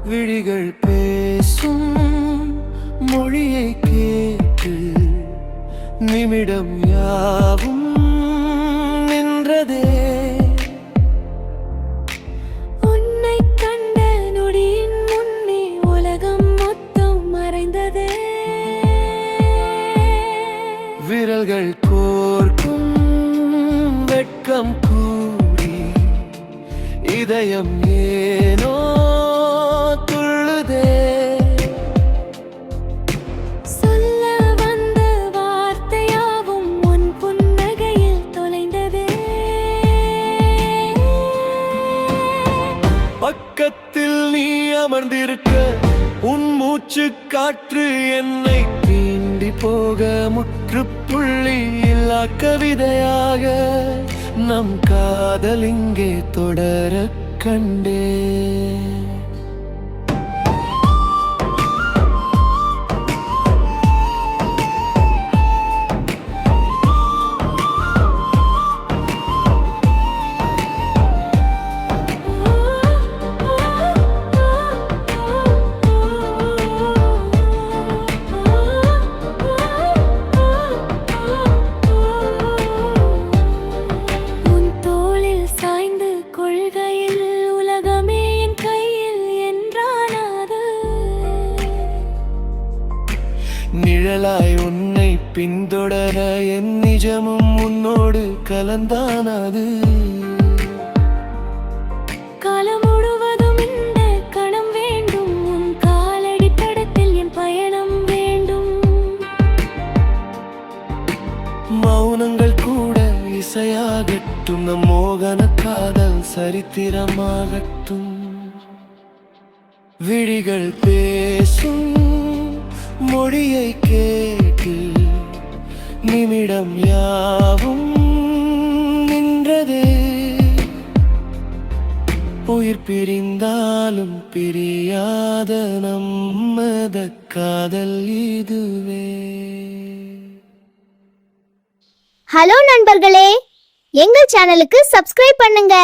விழிகள் பேசும் மொழியை கேட்டு நிமிடம் யாவும் நின்றதே. உன்னை கண்ட நொடியின் முன்னே உலகம் மொத்தம் மறைந்ததே. விரல்கள் கோர்க்கும் வெட்கம் கூடி இதயம் ஏனோ துள்ளுதே. சொல்ல வந்த வார்த்தையாவும் உன் புன்னகையில் தொலைந்ததே. பக்கத்தில் நீ அமர்ந்திருக்க உன் மூச்சு காற்று என்னை தீண்டி போக முற்றுப்புள்ளி இல்லா கவிதையாக நம் காதல் இங்கே தொடர கண்டே. நிழலாய் உன்னை பின்தொடர என் நிஜமும் உன்னோடு கலந்தானது. காலம் முழுவதும் இந்த கணம் வேண்டும். உன் காலடி தடத்தில் என் பயணம் வேண்டும். மௌனங்கள் கூட இசையாகட்டும். நம் மோகன காதல் சரித்திரமாகட்டும். விழிகள் பேசும் மொழியை கேட்டு நிமிடம் யாவும் நின்றதே. உயிர் பிரிந்தாலும் பிரியாத நம்மத காதல் இதுவே. ஹலோ நண்பர்களே, எங்கள் சேனலுக்கு சப்ஸ்கிரைப் பண்ணுங்க.